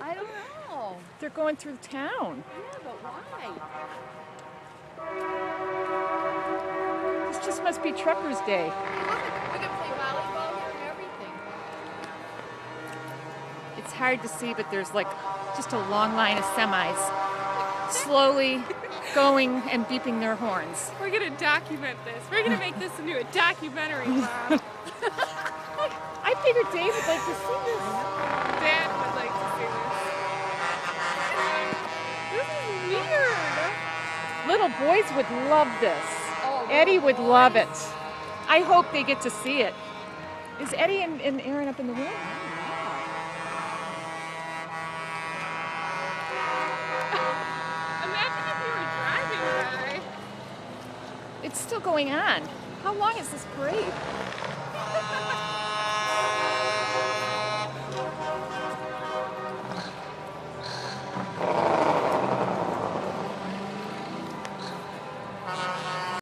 I don't know. They're going through town. Yeah, but why? This just must be Truckers' Day. We can play volleyball here and everything. It's hard to see, but there's like just a long line of semis slowly going and beeping their horns. We're gonna document this. We're gonna make this into a documentary, Mom. I figured Dave would like to see this. Dad would like to see this. This is weird. Little boys would love this. Oh, Eddie would boys. love it. I hope they get to see it. Is Eddie and Aaron up in the room? Imagine if you were driving by. It's still going on. How long is this parade?